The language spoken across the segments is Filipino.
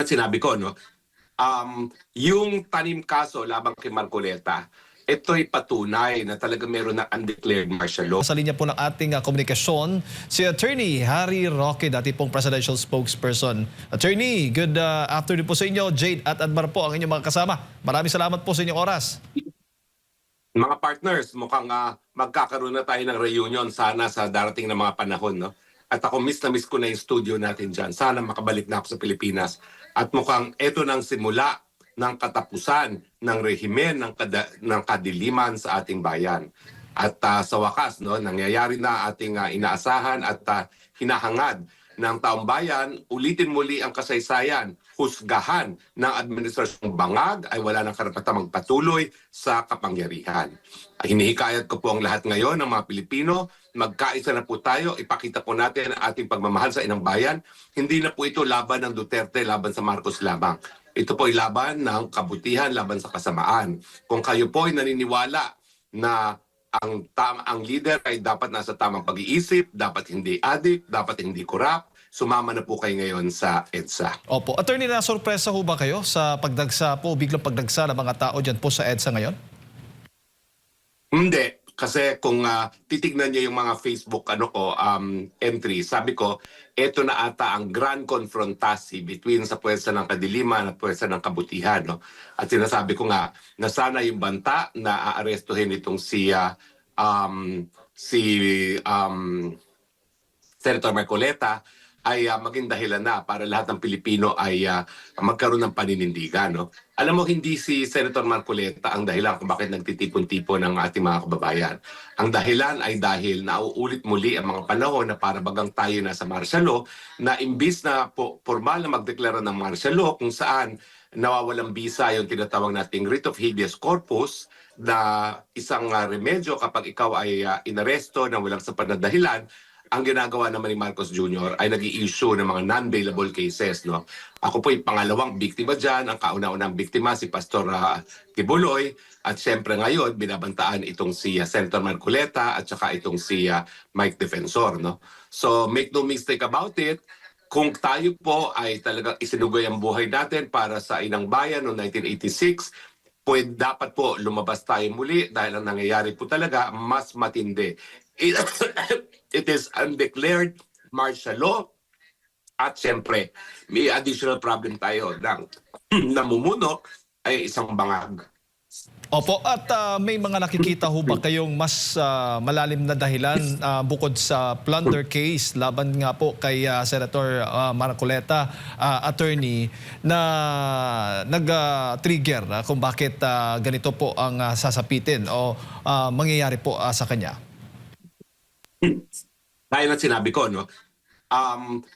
sinabi ko, no? Yung tanim kaso labang kay Marcoleta, ito'y patunay na talaga meron na undeclared martial law. Sa linya po ng ating komunikasyon, si Attorney Harry Roque, dati pong presidential spokesperson. Attorney, good afternoon po sa inyo. Jade at Admar po ang inyong mga kasama. Maraming salamat po sa inyong oras. Mga partners, mukhang magkakaroon na tayo ng reunion sana sa darating na mga panahon. No? At ako miss na miss ko na yung studio natin dyan. Sana makabalik na ako sa Pilipinas. At mukhang ito nang simula ng katapusan ng rehimen ng kadiliman sa ating bayan. At sa wakas, no, nangyayari na ating inaasahan at hinahangad ng taong bayan, ulitin muli ang kasaysayan, husgahan ng administrasyong bangag ay wala ng karapatang magpatuloy sa kapangyarihan. Hinihikayat ko po ang lahat ngayon ng mga Pilipino, magkaisa na po tayo, ipakita po natin ang ating pagmamahal sa inang bayan. Hindi na po ito laban ng Duterte, laban sa Marcos lamang. Ito po ay laban ng kabutihan, laban sa kasamaan. Kung kayo po ay naniniwala na ang leader ay dapat nasa tamang pag-iisip, dapat hindi adik, dapat hindi korap, sumama na po kayo ngayon sa EDSA. Opo. Attorney, na-sorpresa ho ba kayo sa pagdagsa po, biglang pagdagsa ng mga tao dyan po sa EDSA ngayon? Hindi. Kasi kung titignan niyo yung mga Facebook entry, sabi ko, ito na ata ang grand confrontasi between sa pwersa ng kadiliman at pwersa ng kabutihan. No? At sinasabi ko nga na sana yung banta na aarestuhin itong si Senator Marcoleta ay maging dahilan na para lahat ng Pilipino ay magkaroon ng paninindigan. No? Alam mo, hindi si Senator Marcoleta ang dahilan kung bakit nagtitipon-tipon ng ating mga kababayan. Ang dahilan ay dahil nauulit muli ang mga panahon na para bagang tayo na sa martial law, na imbis na formal na magdeklara ng martial law kung saan nawawalang bisa yung tinatawag nating writ of habeas corpus, na isang remedyo kapag ikaw ay inaresto na walang sapat na dahilan. Ang ginagawa naman ni Marcos Jr. ay nag-i-issue ng mga non-bailable cases. No? Ako po yung pangalawang biktima dyan. Ang kauna-unang biktima si Pastor Kibuloy. At siyempre ngayon, binabantaan itong si Senator Marcoleta at saka itong si Mike Defensor. No? So make no mistake about it, kung tayo po ay talagang isinugay ang buhay natin para sa inang bayan noong 1986, dapat po lumabas tayo muli dahil ang nangyayari po talaga mas matindi. It is undeclared martial law at siyempre may additional problem tayo ng namumuno ay isang bangag. Opo, at may mga nakikita ho ba kayong mas malalim na dahilan bukod sa plunder case laban nga po kay Senator Marcoleta, attorney, na nag-trigger kung bakit ganito po ang sasapitin o mangyayari po sa kanya? Dahil na sinabi ko, no?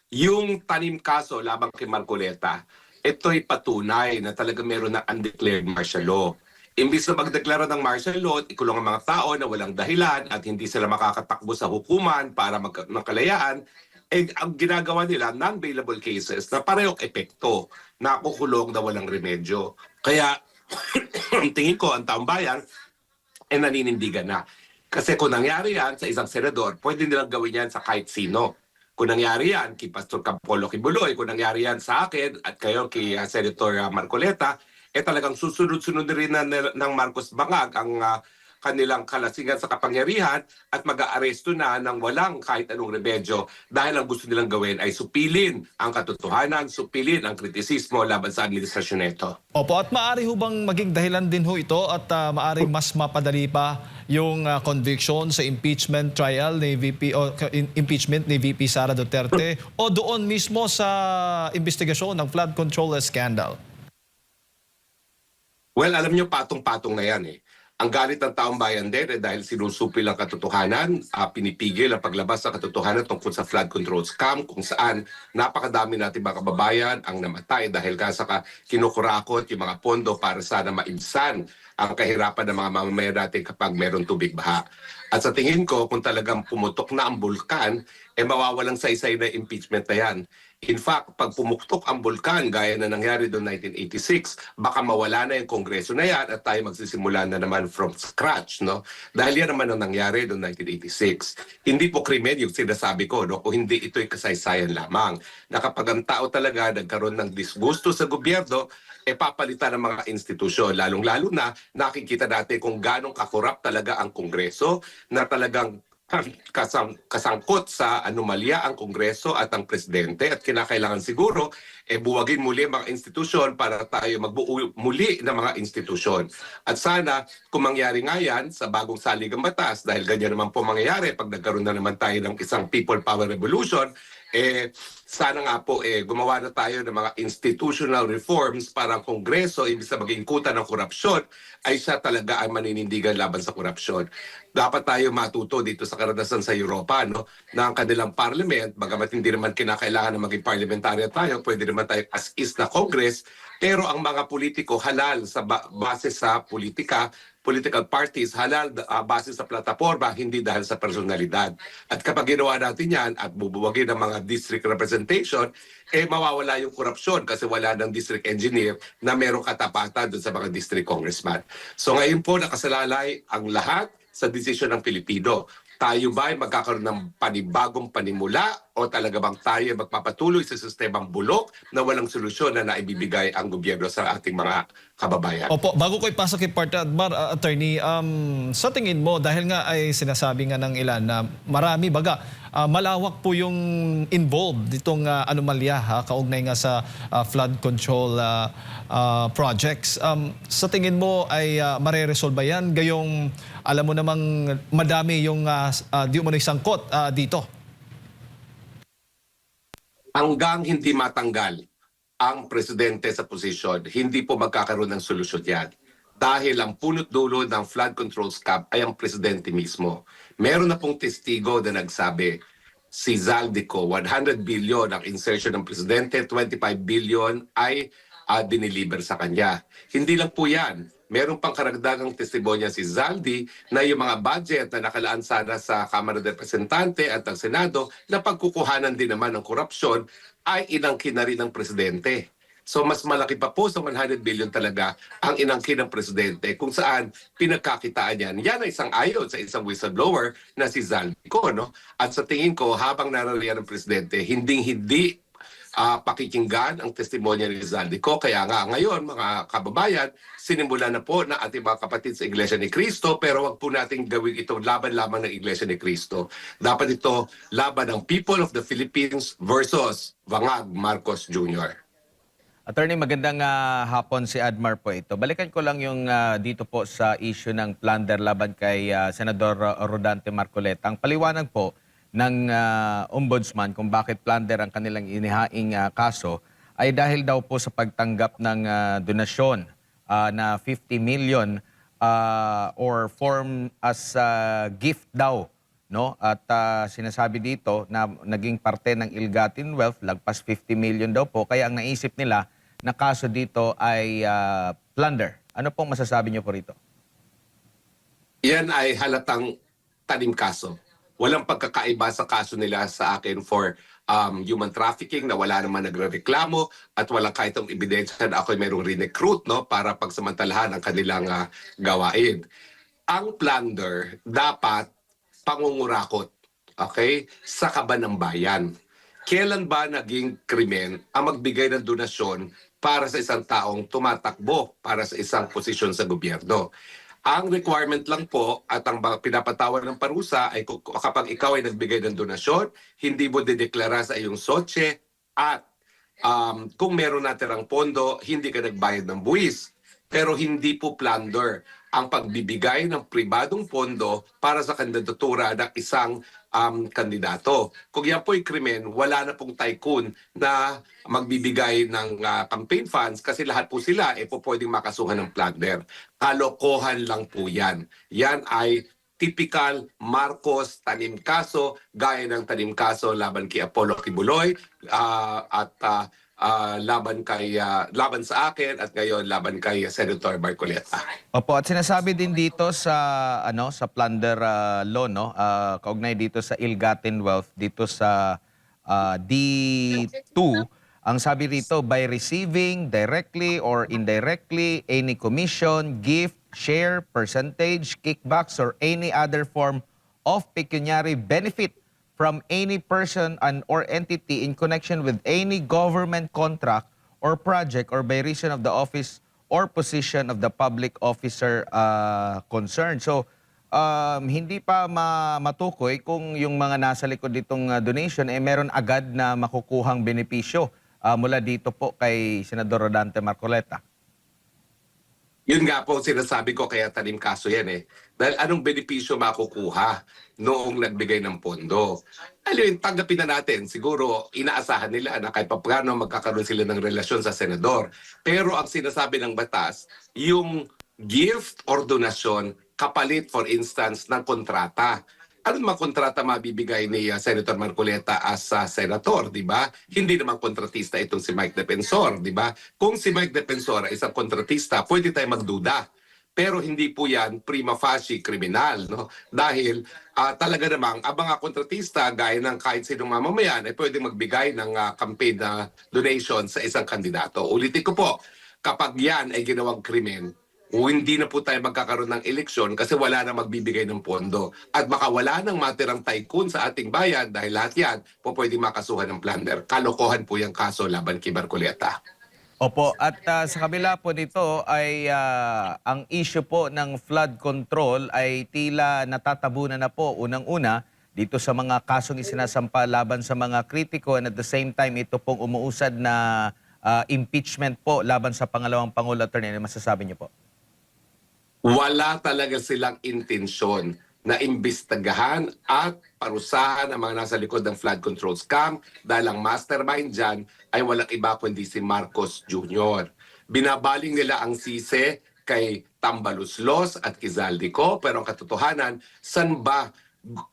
Yung tanim kaso labang kay Marcoleta, ito'y patunay na talaga meron na undeclared martial law. Imbis na magdeklara ng martial law, ikulong ang mga tao na walang dahilan at hindi sila makakatakbo sa hukuman para ng kalayaan, ang ginagawa nila, non-bailable cases na parehong epekto, nakukulong na walang remedyo. Kaya, tingin ko, ang taong bayan ay naninindigan na. Kasi kung nangyari yan sa isang senador, pwede nilang gawin yan sa kahit sino. Kung nangyari yan kay Pastor Campolo Kibuloy, kung nangyari yan sa akin at kayo kay Senator Marcoleta, talagang susunod-sunod rin ng Marcos Bangag ang kanilang kalasingan sa kapangyarihan at mag-aaresto na ng walang kahit anong remedyo dahil ang gusto nilang gawin ay supilin ang katotohanan, supilin ang kritisismo laban sa administrasyon nito. Opo, at maaari ho bang maging dahilan din ho ito at maaari mas mapadali pa yung conviction sa impeachment trial ni VP o impeachment ni VP Sara Duterte o doon mismo sa investigasyon ng flood control scandal? Well, alam niyo, patong-patong na yan eh. Ang galit ng taong bayan din dahil sinusupil ang katotohanan, pinipigil ang paglabas ng katotohanan tungkol sa flood control scam kung saan napakadami natin mga kababayan ang namatay dahil sa kinukurakot yung mga pondo para sana maibsan ang kahirapan ng mga mamamayan natin kapag meron tubig baha. At sa tingin ko, kung talagang pumutok na ang bulkan, mawawalang saysay na impeachment na yan. In fact, pag pumuktok ang bulkan gaya na nangyari noong 1986, baka mawala na yung kongreso na yan at tayo magsisimula na naman from scratch, no? Dahil yan naman ang nangyari noong 1986. Hindi po krimen yung sinasabi ko, no? Kung hindi, ito'y kasaysayan lamang. Na kapag ang tao talaga nagkaroon ng disgusto sa gobyerno, papalitan ng mga institusyon. Lalong-lalo na nakikita natin kung ganong kakorap talaga ang kongreso na talagang kasangkot sa anomalya ang Kongreso at ang Presidente at kinakailangan siguro buwagin muli ang mga institusyon para tayo magbuo muli ng mga institusyon. At sana kung mangyari nga yan sa bagong saligang batas dahil ganyan naman po mangyayari pag nagkaroon na naman tayo ng isang people power revolution, sana nga po gumawa na tayo ng mga institutional reforms para ang Kongreso, ibig sa maging kuta ng korupsyon, ay siya talaga ang maninindigan laban sa korupsyon. Dapat tayo matuto dito sa karanasan sa Europa, no, na ang kanilang parliament, bagamat hindi naman kinakailangan na maging parliamentarian tayo, pwede naman tayo as is na Congress, pero ang mga politiko halal sa base sa politika, political parties halal base sa plataforma, hindi dahil sa personalidad. At kapag ginawa natin yan at bubuwagin ng mga district representation, mawawala yung korupsyon kasi wala ng district engineer na merong katapatan doon sa mga district congressman. So ngayon po nakasalalay ang lahat sa desisyon ng Pilipino. Tayo ba ay magkakaroon ng panibagong panimula o talaga bang tayo ay magpapatuloy sa sistemang bulok na walang solusyon na naibibigay ang gobyerno sa ating mga kababayan? Opo, bago ko ipasok kay Partner Attorney, sa tingin mo, dahil nga ay sinasabi nga ng ilan na marami malawak po yung involved ditong anomalya kaugnay nga sa flood control projects. Sa tingin mo ay mareresolve ba yan? Gayong alam mo namang madami yung di mo sangkot dito. Hanggang hindi matanggal ang presidente sa posisyon, hindi po magkakaroon ng solusyon yan. Dahil ang punot dulo ng flood control scam ay ang presidente mismo. Meron na pong testigo na nagsabi, si Zaldico, 100 billion ang insertion ng presidente, 25 billion ay diniliver sa kanya. Hindi lang po yan. Meron pang karagdagang testimonya si Zaldi na yung mga budget na nakalaan sana sa Kamara de Representante at ang Senado na pagkukuhanan din naman ng korupsyon ay inangkin na rin ng presidente. So mas malaki pa po sa 100 billion talaga ang inangkin ng presidente kung saan pinagkakitaan yan. Yan ay isang ayon sa isang whistleblower na si Zaldico, no? At sa tingin ko, habang narariyan ng presidente, hindi pakikinggan ang testimonya ni Zaldico. Kaya nga ngayon, mga kababayan, sinimulan na po na ating mga kapatid sa Iglesia ni Cristo, pero wag po nating gawin ito laban lamang ng Iglesia ni Cristo. Dapat ito laban ng people of the Philippines versus Vangag Marcos Jr. Attorney, magandang hapon, si Admar po ito. Balikan ko lang yung dito po sa issue ng plunder laban kay Senador Rodante Marcoleta. Ang paliwanag po ng ombudsman kung bakit plunder ang kanilang inihaing kaso ay dahil daw po sa pagtanggap ng donasyon na 50 million or form as gift daw, no? At sinasabi dito na naging parte ng ill-gotten wealth, lagpas 50 million daw po, kaya ang naisip nila na kaso dito ay plunder. Ano pong masasabi niyo po rito? Yan ay halatang tanim kaso. Walang pagkakaiba sa kaso nila sa akin for human trafficking na wala naman nagrereklamo at walang kahit ang ebidensya na ako mayroong recruit, no, para pagsamantalahan ang kanilang gawain. Ang plunder dapat pangungurakot, okay, sa kaban ng bayan. Kailan ba naging krimen ang magbigay ng donasyon para sa isang taong tumatakbo para sa isang posisyon sa gobyerno? Ang requirement lang po at ang pinapatawag ng parusa ay kapag ikaw ay nagbigay ng donasyon, hindi mo dideklara sa iyong sotse at kung meron natirang pondo, hindi ka nagbayad ng buwis. Pero hindi po plunder ang pagbibigay ng pribadong pondo para sa kandidatura ng isang kandidato. Kung yan po'y krimen, wala na pong tycoon na magbibigay ng campaign funds kasi lahat po sila po pwedeng makasuhan ng plunder. Kalokohan lang po yan. Yan ay typical Marcos tanim kaso, gaya ng tanim kaso laban kay Apollo Kibuloy at laban sa akin at ngayon laban kay Senator Marcoleta. Opo, at sinasabi din dito sa sa plunder law, no, kaugnay dito sa ill-gotten wealth dito sa D2, ang sabi rito, by receiving directly or indirectly any commission, gift, share, percentage, kickbacks, or any other form of pecuniary benefit from any person and or entity in connection with any government contract or project or by reason of the office or position of the public officer concerned. So, hindi pa matukoy kung yung mga nasa likod ditong donation meron agad na makukuhang benepisyo mula dito po kay Senador Rodante Marcoleta. Yun nga po sinasabi ko kaya tanim kaso yan eh. Dahil anong benepisyo makukuha noong nagbigay ng pondo? Alam, tanggapin na natin. Siguro inaasahan nila na kahit paano magkakaroon sila ng relasyon sa senador. Pero ang sinasabi ng batas, yung gift or donasyon kapalit for instance ng kontrata. Ano mga kontrata mabibigay ni Senator Marcoleta as senator, di ba? Hindi naman kontratista itong si Mike Defensor, di ba? Kung si Mike Defensor ay isang kontratista, pwede tayo magduda. Pero hindi po yan prima facie kriminal, no? Dahil talaga namang ang mga kontratista gaya ng kahit sinong mamamayan ay pwede magbigay ng campaign na donation sa isang kandidato. Ulitin ko po, kapag yan ay ginawang krimen, hindi na po tayo magkakaroon ng eleksyon kasi wala na magbibigay ng pondo. At baka wala nang matirang tycoon sa ating bayan dahil lahat yan po pwede makasuhan ng plunder. Kalokohan po yung kaso laban kay Marcoleta. Opo, at sa kabila po nito ay ang issue po ng flood control ay tila natatabunan na po unang-una dito sa mga kasong isinasampa laban sa mga kritiko and at the same time ito pong umuusad na impeachment po laban sa pangalawang Pangulo. Attorney, ano masasabi niyo po? Wala talaga silang intensyon na imbestigahan at parusahan ang mga nasa likod ng flood control scam dahil ang mastermind dyan ay walang iba kundi si Marcos Jr. Binabaling nila ang sisi kay Tambaluslos at Kizaldico pero ang katotohanan, saan ba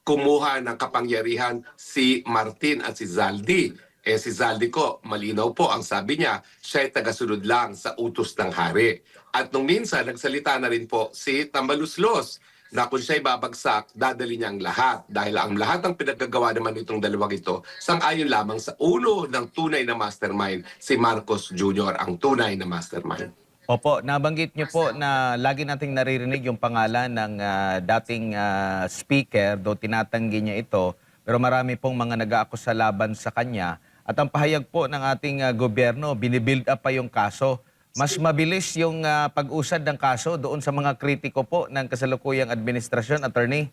kumuha ng kapangyarihan si Martin at si Zaldi? Si Zaldico, malinaw po ang sabi niya, siya ay tagasunod lang sa utos ng hari. At nung minsan, nagsalita na rin po si Tambaluslos na kung siya'y babagsak, dadali niya ang lahat. Dahil ang lahat ng pinagkagawa naman itong dalawang ito, sang-ayon lamang sa ulo ng tunay na mastermind, si Marcos Jr., ang tunay na mastermind. Opo, nabanggit niyo po na lagi nating naririnig yung pangalan ng dating speaker, do tinatanggi niya ito, pero marami pong mga nag-aakusa laban sa kanya. At ang pahayag po ng ating gobyerno, binibuild up pa yung kaso. Mas mabilis yung pag-usad ng kaso doon sa mga kritiko po ng kasalukuyang administrasyon, attorney.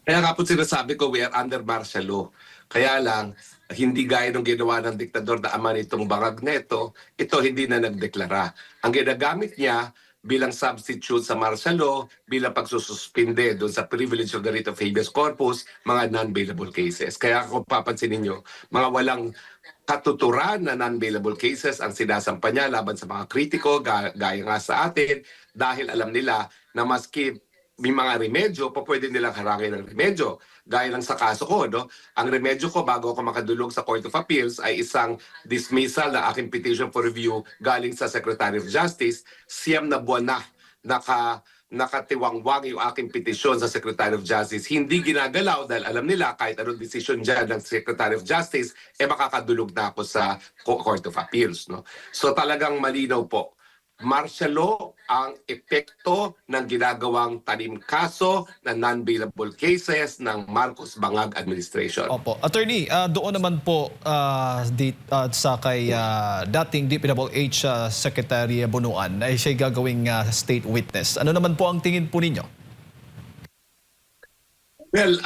Kaya nga po sinasabi ko, we are under martial law. Kaya lang, hindi gaya ng ginawa ng diktador na ama nitong Bangag Neto, ito hindi na nagdeklara. Ang ginagamit niya bilang substitute sa martial law, bilang pagsususpinde doon sa privilege of the writ of habeas corpus, mga non-bailable cases. Kaya kung papansinin nyo, mga walang katuturan na non-bailable cases ang sinasampa niya laban sa mga kritiko, gaya nga sa atin, dahil alam nila na maski may mga remedyo, pa pwede nilang harangin ng remedyo. Gaya lang sa kaso ko, no? Ang remedyo ko bago ako makadulog sa Court of Appeals ay isang dismissal na aking petition for review galing sa Secretary of Justice. 9 na buwan na nakatiwangwang yung aking petisyon sa Secretary of Justice. Hindi ginagalaw dahil alam nila kahit anong decision dyan ng Secretary of Justice, makakadulog na ako sa Court of Appeals. No? So talagang malinaw po. Martial law ang epekto ng ginagawang tanim kaso na non-bailable cases ng Marcos Bangag administration. Opo. Attorney, doon naman po sa kay dating DPWH Secretary Bunuan ay siya gagawing state witness. Ano naman po ang tingin po ninyo? Well,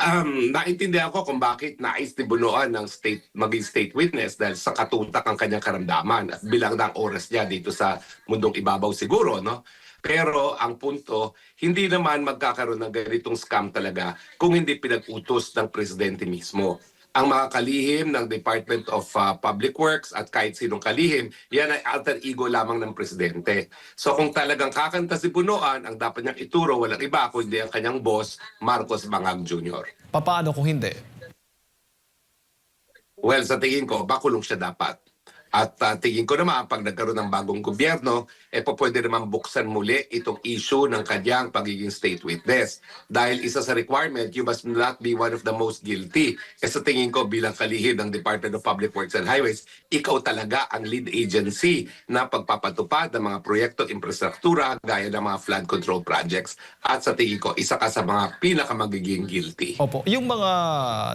naintindihan ko kung bakit nais ni Bunuan ng maging state witness dahil sa katutak ang kanyang karamdaman at bilang ng oras niya dito sa mundong ibabaw siguro, no? Pero ang punto, hindi naman magkakaroon ng ganitong scam talaga kung hindi pinag-utos ng presidente mismo. Ang mga kalihim ng Department of Public Works at kahit sinong kalihim, yan ay alter ego lamang ng presidente. So kung talagang kakanta si Bunuan, ang dapat niyang ituro walang iba kundi ang kanyang boss, Marcos Bangag Jr. Paano kung hindi? Well, sa tingin ko, bakulong siya dapat. At tingin ko naman, pag nagkaroon ng bagong gobyerno, pwede naman buksan muli itong issue ng kanyang pagiging state witness. Dahil isa sa requirement, you must not be one of the most guilty. Sa tingin ko, bilang kalihim ng Department of Public Works and Highways, ikaw talaga ang lead agency na pagpapatupad ng mga proyekto infrastruktura gaya ng mga flood control projects. At sa tingin ko, isa ka sa mga pinakamagiging guilty. Opo, yung mga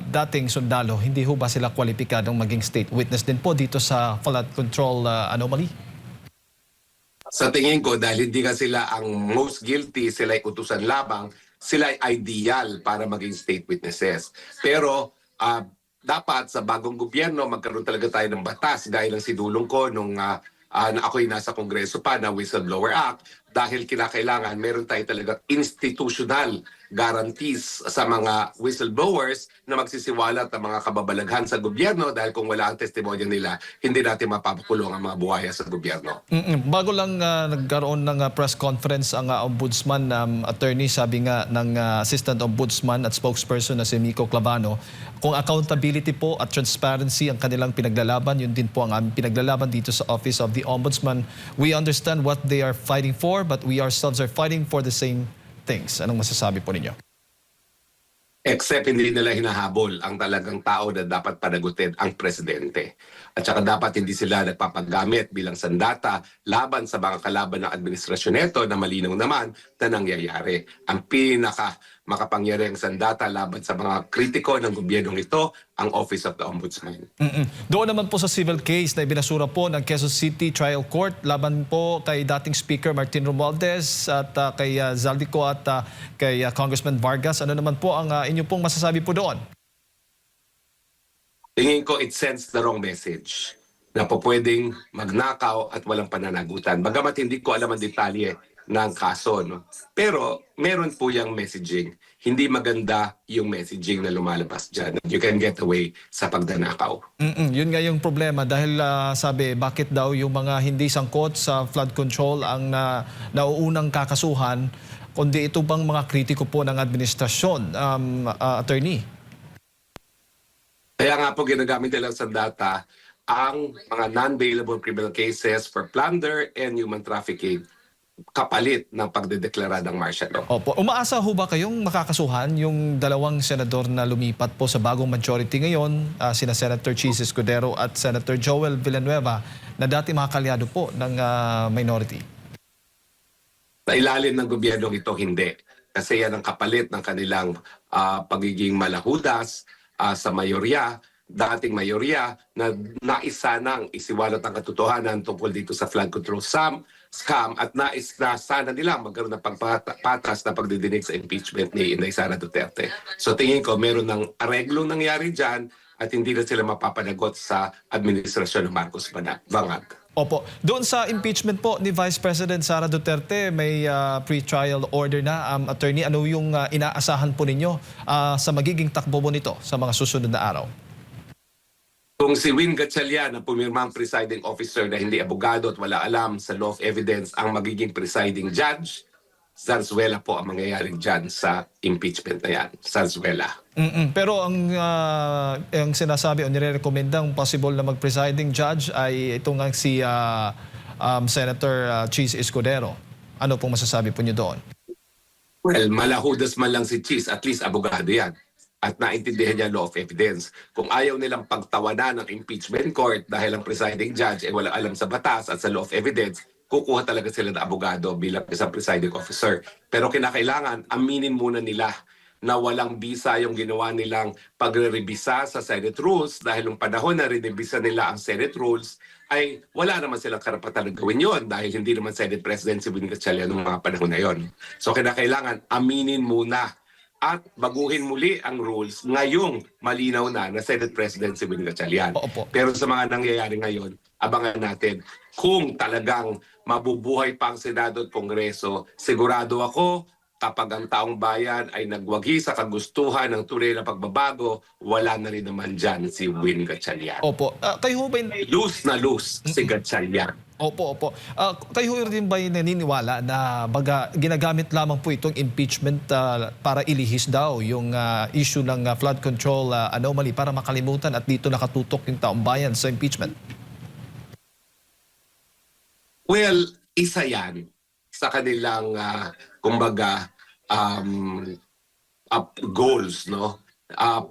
dating sundalo, hindi ho ba sila kwalipikadong maging state witness din po dito sa flood control anomaly? Sa tingin ko, dahil hindi nga sila ang most guilty, sila ay utusan labang, sila ay ideal para maging state witnesses. Pero dapat sa bagong gobyerno, magkaroon talaga tayo ng batas. Gaya ng sinulong ko nung na ako'y nasa Kongreso pa na Whistleblower Act, dahil kinakailangan meron tayo talaga institutional guarantees sa mga whistleblowers na magsisiwalat ng mga kababalaghan sa gobyerno dahil kung wala ang testimonya nila, hindi natin mapapakulong ang mga buhaya sa gobyerno. Bago lang nagkaroon ng press conference ang ombudsman, attorney, sabi nga ng assistant ombudsman at spokesperson na si Miko Clavano, kung accountability po at transparency ang kanilang pinaglalaban, yun din po ang aming pinaglalaban dito sa Office of the Ombudsman. We understand what they are fighting for, but we ourselves are fighting for the same things. Anong masasabi po ninyo? Except hindi nila hinahabol ang talagang tao na dapat panagutin ang presidente. At saka dapat hindi sila nagpapagamit bilang sandata laban sa mga kalaban ng administrasyon nito na malinaw naman na nangyayari. Ang pinaka makapangyarihang sandata laban sa mga kritiko ng gobyernong ito, ang Office of the Ombudsman. Doon naman po sa civil case na ibinasura po ng Quezon City Trial Court laban po kay dating Speaker Martin Romualdez at kay Zaldico at kay Congressman Vargas. Ano naman po ang inyo pong masasabi po doon? Tingin ko it sends the wrong message na po pwedeng magnakaw at walang pananagutan. Bagamat hindi ko alam ang detalye ng kaso. No? Pero meron po yung messaging. Hindi maganda yung messaging na lumalabas dyan. You can get away sa pagdanakaw. Yun nga yung problema dahil sabi, bakit daw yung mga hindi sangkot sa flood control ang nauunang kakasuhan, kundi ito bang mga kritiko po ng administrasyon, attorney? Kaya nga po ginagamit nila sa data ang mga non-bailable criminal cases for plunder and human trafficking kapalit ng pagdedeklara ng martial law. Opo. Umaasa ho ba kayong makakasuhan yung dalawang senador na lumipat po sa bagong majority ngayon, sina Senator Chis Escudero at Senator Joel Villanueva, na dati mga kalyado po ng minority? Sa ilalim ng gobyernong ito, hindi. Kasi yan ang kapalit ng kanilang pagiging malahudas sa mayorya, dating mayorya, na naisanang isiwalat ang katotohanan tungkol dito sa flood control scam at nais na sana nila magkaroon ng pagpatas na pagdidinig sa impeachment ni Inday Sara Duterte. So tingin ko meron ng areglong nangyari dyan at hindi na sila mapapanagot sa administrasyon ng Marcos Bangag. Opo. Doon sa impeachment po ni Vice President Sara Duterte, may pre-trial order na. Attorney, ano yung inaasahan po ninyo sa magiging takbo mo nito sa mga susunod na araw? Kung si Win Gatchalian na pumirmang presiding officer na hindi abogado at wala alam sa law of evidence ang magiging presiding judge, Zarzuela po ang mangyayaring dyan sa impeachment na yan. Zarzuela. Pero ang sinasabi o nire-recommendang possible na mag-presiding judge ay itong si Senator Chis Escudero. Ano pong masasabi po niyo doon? Well, malahudas man lang si Chis, at least abogado yan. At naintindihan niya law of evidence. Kung ayaw nilang pagtawanan ng impeachment court dahil ang presiding judge ay wala alam sa batas at sa law of evidence, kukuha talaga sila ng abogado bilang isang presiding officer. Pero kinakailangan, aminin muna nila na walang bisa yung ginawa nilang pagre-rebisa sa Senate rules dahil nung panahon na rinibisa nila ang Senate rules ay wala naman silang karapatan na gawin yon dahil hindi naman Senate President si Win Gatchalian noong mga panahon na yon. So kinakailangan, aminin muna at baguhin muli ang rules ngayong malinaw na Senate President si Win Gatchalian. Opo. Pero sa mga nangyayari ngayon, abangan natin kung talagang mabubuhay pa ang Senado at Kongreso. Sigurado ako, kapag ang taong bayan ay nagwagi sa kagustuhan ng tunay na pagbabago, wala na rin naman dyan si Win Gatchalian. Opo. Kayo ho ba Loose na loose si Gatchalian. Opo. Kayo rin ba naniniwala na ginagamit lamang po itong impeachment para ilihis daw yung issue ng flood control anomaly para makalimutan at dito nakatutok yung taong bayan sa impeachment? Well, isa yan sa kanilang, kumbaga, um, goals, no?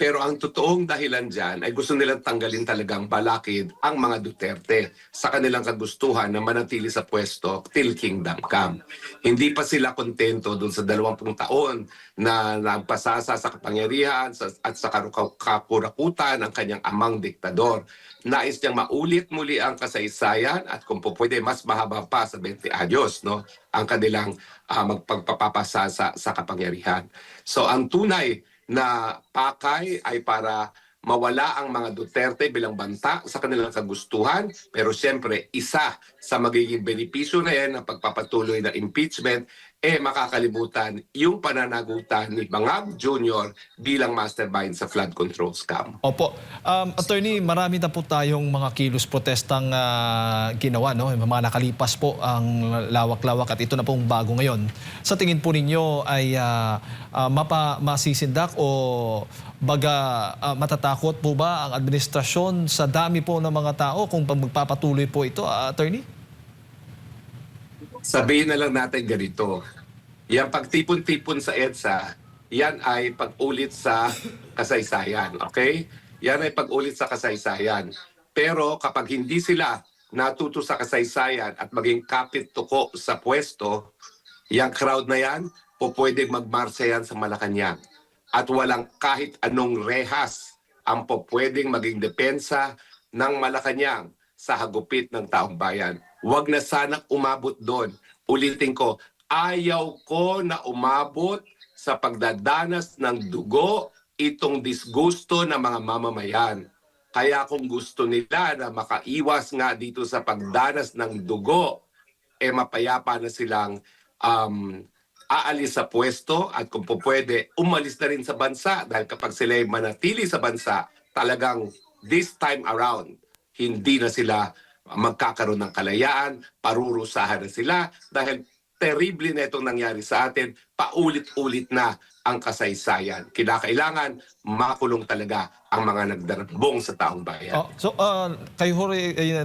Pero ang totoong dahilan dyan ay gusto nilang tanggalin talagang balakid ang mga Duterte sa kanilang kagustuhan na manatili sa pwesto till kingdom come. Hindi pa sila kontento doon sa 20 taon na nagpasasa sa kapangyarihan at sa kakurakutan ng kanyang amang diktador. Nais niyang maulit muli ang kasaysayan at kung po pwede mas mahaba pa sa 20 anyos, no? Ang kanilang magpagpapapasasa sa kapangyarihan. So ang tunay na pakay ay para mawala ang mga Duterte bilang banta sa kanilang kagustuhan. Pero siyempre, isa sa magiging benepisyo na yan ng pagpapatuloy ng impeachment, makakalimutan yung pananagutan ni Bangag Jr. bilang mastermind sa flood control scam. Opo. Attorney, marami na po tayong mga kilos protestang ginawa, no? Mga nakalipas po ang lawak-lawak at ito na pong bago ngayon. Sa tingin po ninyo ay masisindak o baga matatakot po ba ang administrasyon sa dami po ng mga tao kung magpapatuloy po ito, Attorney? Sabihin na lang natin ganito, yung pagtipon-tipon sa EDSA, yan ay pag-ulit sa kasaysayan, okay? Yan ay pag-ulit sa kasaysayan. Pero kapag hindi sila natuto sa kasaysayan at maging kapit-tuko sa pwesto, yung crowd na yan, pwedeng magmarsa yan sa Malacanang. At walang kahit anong rehas ang pwedeng maging depensa ng Malacanang sa hagupit ng taong bayan. Huwag na sana umabot doon. Ulitin ko, ayaw ko na umabot sa pagdadanas ng dugo itong disgusto ng mga mamamayan. Kaya kung gusto nila na makaiwas nga dito sa pagdanas ng dugo, mapayapa na silang aalis sa pwesto at kung po pwede, umalis na rin sa bansa dahil kapag sila ay manatili sa bansa, talagang this time around, hindi na sila magkakaroon ng kalayaan, parurusahan na sila dahil terrible na itong nangyari sa atin, paulit-ulit na ang kasaysayan. Kinakailangan makulong talaga ang mga nagdarambong sa taong bayan. So, kayo ho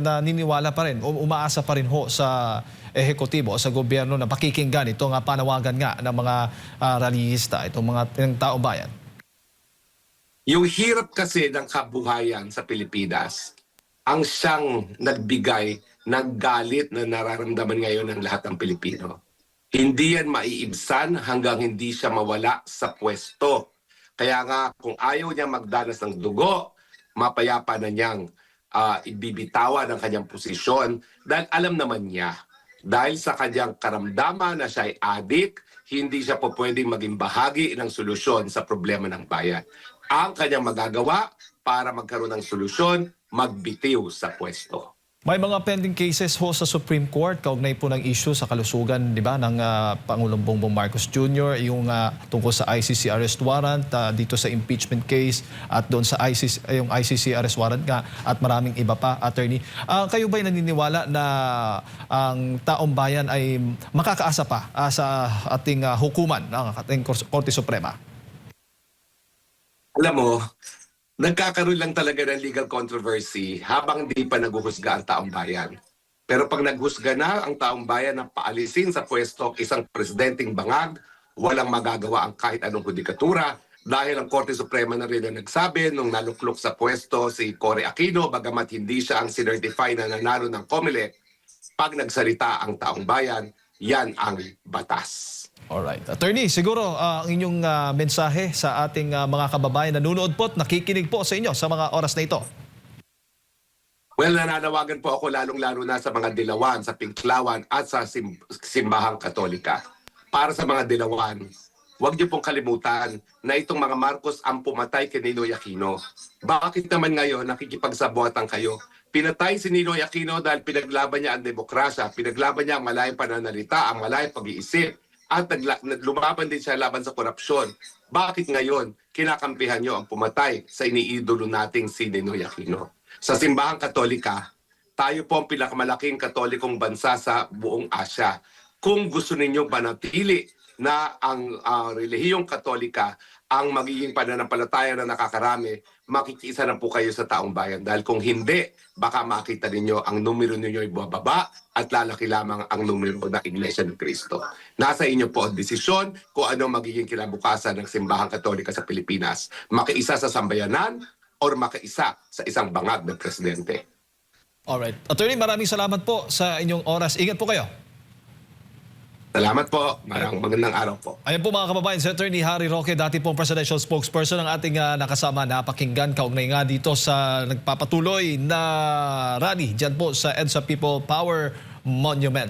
naniniwala pa rin, umaasa pa rin ho sa ehekutibo o sa gobyerno na pakikinggan itong panawagan nga ng mga rallyista, itong mga taong bayan? Yung hirap kasi ng kabuhayan sa Pilipinas, ang siyang nagbigay ng galit na nararamdaman ngayon ng lahat ng Pilipino. Hindi yan maiibsan hanggang hindi siya mawala sa pwesto. Kaya nga kung ayaw niya magdanas ng dugo, mapayapa na niyang ibibitawan ang kanyang posisyon dahil alam naman niya, dahil sa kanyang karamdaman na siya ay adik, hindi siya po pwedeng maging bahagi ng solusyon sa problema ng bayan. Ang kanyang magagawa para magkaroon ng solusyon, magbitiw sa pwesto. May mga pending cases ho sa Supreme Court kaugnay po ng issue sa kalusugan, di ba, ng Pangulong Bongbong Marcos Jr., yung tungkol sa ICC arrest warrant, dito sa impeachment case at doon sa yung ICC arrest warrant nga at maraming iba pa, Attorney. Kayo ba'y naniniwala na ang taong bayan ay makakaasa pa sa ating hukuman ng ating Korte Suprema? Alam mo, nagkakaroon lang talaga ng legal controversy habang di pa naghuhusga ang taong bayan. Pero pag naghusga na ang taong bayan na paalisin sa pwesto isang presidenteng bangag, walang magagawa ang kahit anong hudikatura dahil ang Korte Suprema na rin ang nagsabi nung naluklok sa pwesto si Cory Aquino, bagamat hindi siya ang sinertify na nanalo ng COMELEC, pag nagsalita ang taong bayan, yan ang batas. Alright. Attorney, siguro ang inyong mensahe sa ating mga kababayan na nanonood po at nakikinig po sa inyo sa mga oras na ito. Well, nananawagan po ako lalong-lalo na sa mga Dilawan, sa Pinklawan at sa Simbahang Katolika. Para sa mga Dilawan, huwag niyo pong kalimutan na itong mga Marcos ang pumatay kay Ninoy Aquino. Bakit naman ngayon nakikipagsabuatan kayo? Pinatay si Ninoy Aquino dahil pinaglaban niya ang demokrasya, pinaglaban niya ang malayang pananalita, ang malayang pag-iisip, at lumaban din siya laban sa korupsyon. Bakit ngayon kinakampihan niyo ang pumatay sa iniidolo nating si Ninoy Aquino? Sa Simbahang Katolika, tayo po ang pinakamalaking katolikong bansa sa buong Asya. Kung gusto ninyong panatili na ang relihiyong Katolika ang magiging pananampalataya na nakakarami, makikiisa na po kayo sa taong bayan. Dahil kung hindi, baka makita ninyo ang numero ninyo ay bababa at lalaki lamang ang numero ng Iglesia ng Cristo. Nasa inyo po ang desisyon kung ano magiging kinabukasan ng Simbahang Katolika sa Pilipinas. Makiisa sa sambayanan or makiisa sa isang bangag ng presidente. Alright. Attorney, maraming salamat po sa inyong oras. Ingat po kayo. Salamat po. Magandang araw po. Ayan po mga kababayan, si Attorney Harry Roque, dati pong presidential spokesperson ng ating nakasama, napakinggan kaugnay nga dito sa nagpapatuloy na rally dyan po sa EDSA People Power Monument.